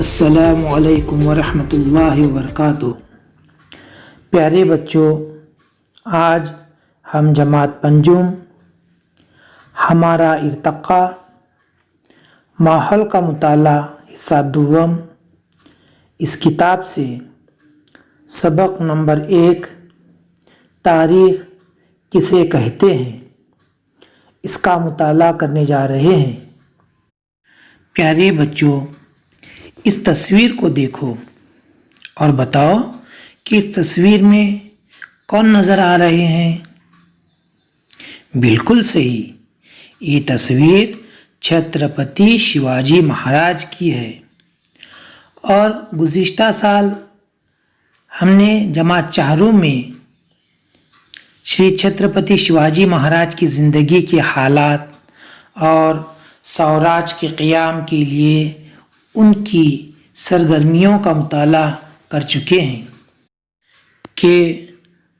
السلام علیکم ورحمۃ اللہ وبرکاتہ۔ پیارے بچوں، آج ہم جماعت پنجم ہمارا ارتقا ماحول کا مطالعہ حصہ دوم اس کتاب سے سبق نمبر 1 تاریخ کسے کہتے ہیں اس کا مطالعہ کرنے جا رہے ہیں۔ پیارے بچوں، اس تصویر کو دیکھو اور بتاؤ کہ اس تصویر میں کون نظر آ رہے ہیں؟ بالکل صحیح، یہ تصویر چھترپتی شیواجی مہاراج کی ہے۔ اور گزشتہ سال ہم نے جماعت چہارم میں شری چھترپتی شیواجی مہاراج کی زندگی کے حالات اور سوراج کے قیام کے لیے ان کی سرگرمیوں کا مطالعہ کر چکے ہیں کہ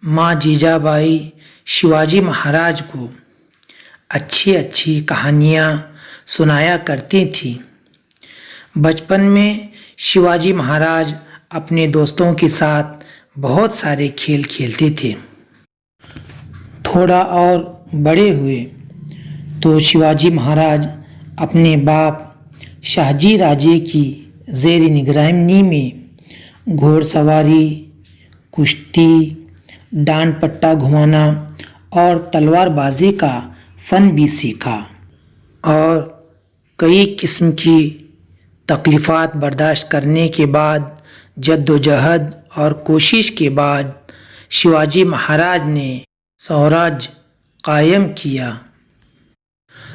ماں جیجا بائی شیواجی مہاراج کو اچھی اچھی کہانیاں سنایا کرتی تھیں۔ بچپن میں شیواجی مہاراج اپنے دوستوں کے ساتھ بہت سارے کھیل کھیلتے تھے۔ تھوڑا اور بڑے ہوئے تو شیواجی مہاراج اپنے باپ شاہجی راجے کی زیر نگرانی میں گھوڑ سواری، کشتی، ڈانڈ پٹا گھمانا اور تلوار بازی کا فن بھی سیکھا، اور کئی قسم کی تکلیفات برداشت کرنے کے بعد، جدوجہد اور کوشش کے بعد شیواجی مہاراج نے سوراج قائم کیا۔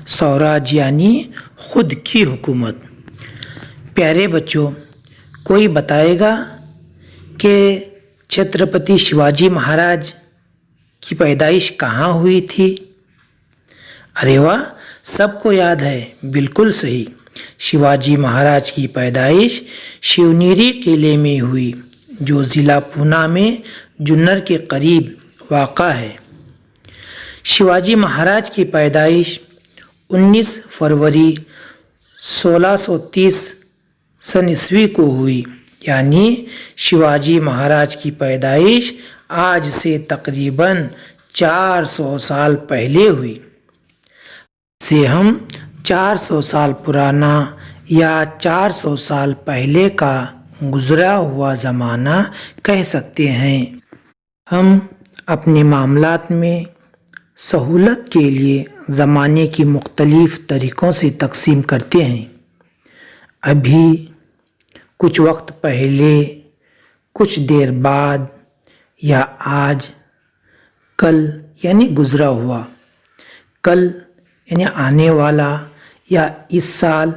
سوراج یعنی خود کی حکومت۔ پیارے بچوں، کوئی بتائے گا کہ چھترپتی شیواجی مہاراج کی پیدائش کہاں ہوئی تھی؟ ارے واہ، سب کو یاد ہے، بالکل صحیح۔ شیواجی مہاراج کی پیدائش شیونیری قلعے میں ہوئی، جو ضلع پونا میں جنر کے قریب واقع ہے۔ شیواجی مہاراج کی پیدائش 19 فروری 1630 ء کو ہوئی، یعنی شیواجی مہاراج کی پیدائش آج سے تقریباً 400 سال پہلے ہوئی۔ اسے ہم 400 سال پرانا یا 400 سال پہلے کا گزرا ہوا زمانہ کہہ سکتے ہیں۔ ہم اپنے معاملات میں سہولت کے لیے زمانے کی مختلف طریقوں سے تقسیم کرتے ہیں۔ ابھی، کچھ وقت پہلے، کچھ دیر بعد، یا آج، کل یعنی گزرا ہوا، کل یعنی آنے والا، یا اس سال،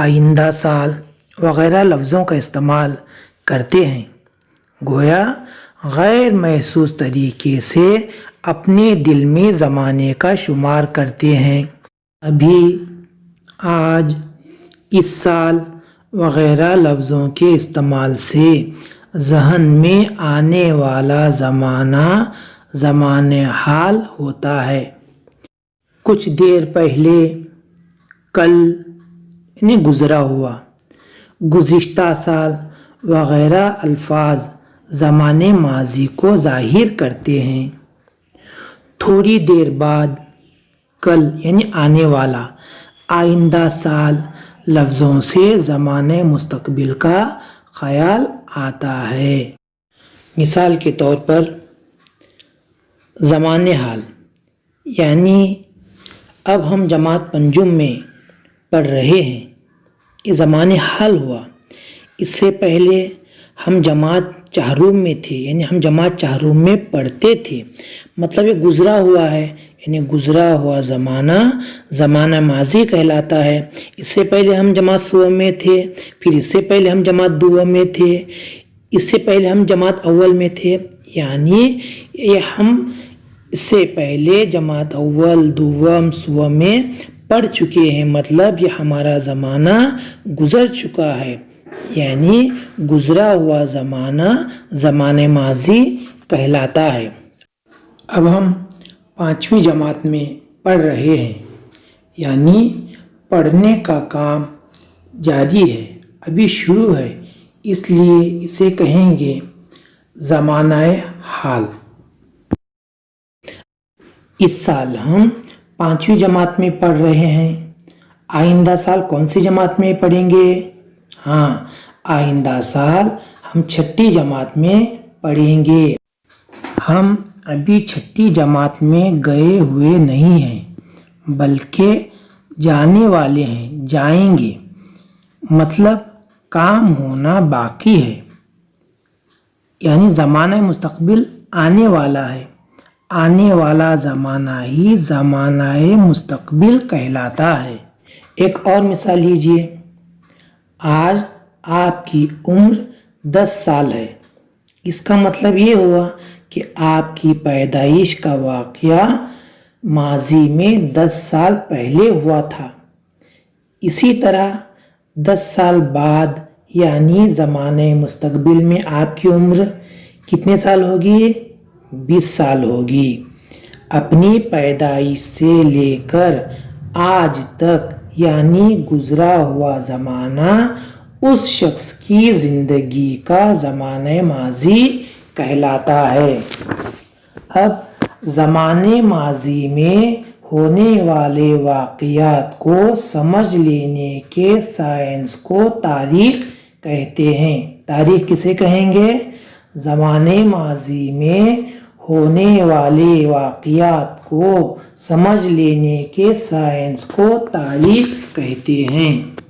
آئندہ سال وغیرہ لفظوں کا استعمال کرتے ہیں، گویا غیر محسوس طریقے سے اپنے دل میں زمانے کا شمار کرتے ہیں۔ ابھی، آج، اس سال وغیرہ لفظوں کے استعمال سے ذہن میں آنے والا زمانہ زمان حال ہوتا ہے۔ کچھ دیر پہلے، کل یعنی گزرا ہوا، گزشتہ سال وغیرہ الفاظ زمان ماضی کو ظاہر کرتے ہیں۔ تھوڑی دیر بعد، کل یعنی آنے والا، آئندہ سال لفظوں سے زمان مستقبل کا خیال آتا ہے۔ مثال کے طور پر، زمان حال یعنی اب ہم جماعت پنجم میں پڑھ رہے ہیں، یہ زمان حال ہوا۔ اس سے پہلے ہم جماعت چہارم میں تھے، یعنی ہم جماعت چہارم میں پڑھتے تھے، مطلب یہ گزرا ہوا ہے، یعنی گزرا ہوا زمانہ زمانہ ماضی کہلاتا ہے۔ اس سے پہلے ہم جماعت سوم میں تھے، پھر اس سے پہلے ہم جماعت دوم میں تھے، اس سے پہلے ہم جماعت اول میں تھے، یعنی یہ ہم اس سے پہلے جماعت اول، دوم، سوم میں پڑھ چکے ہیں، مطلب یہ ہمارا زمانہ گزر چکا ہے، یعنی گزرا ہوا زمانہ زمان ماضی کہلاتا ہے۔ اب ہم 5ویں جماعت میں پڑھ رہے ہیں، یعنی پڑھنے کا کام جاری ہے۔ ابھی شروع ہے، اس لیے اسے کہیں گے زمانہ حال۔ اس سال ہم 5ویں جماعت میں پڑھ رہے ہیں، آئندہ سال کون سی جماعت میں پڑھیں گے؟ ہاں، آئندہ سال ہم 6ٹھی جماعت میں پڑھیں گے۔ ہم ابھی 6ٹھی جماعت میں گئے ہوئے نہیں ہیں، بلکہ جانے والے ہیں، جائیں گے، مطلب کام ہونا باقی ہے، یعنی زمانہ مستقبل آنے والا ہے۔ آنے والا زمانہ ہی زمانہ مستقبل کہلاتا ہے۔ ایک اور مثال لیجیے، آج آپ کی عمر 10 سال ہے، اس کا مطلب یہ ہوا کہ آپ کی پیدائش کا واقعہ ماضی میں 10 سال پہلے ہوا تھا۔ اسی طرح 10 سال بعد یعنی زمانہ مستقبل میں آپ کی عمر کتنے سال ہوگی؟ 20 سال ہوگی۔ اپنی پیدائش سے لے کر آج تک یعنی گزرا ہوا زمانہ اس شخص کی زندگی کا زمانہ ماضی کہلاتا ہے۔ اب زمانے ماضی میں ہونے والے واقعات کو سمجھ لینے کے سائنس کو تاریخ کہتے ہیں۔ تاریخ کسے کہیں گے؟ زمانے ماضی میں ہونے والے واقعات کو سمجھ لینے کے سائنس کو تاریخ کہتے ہیں۔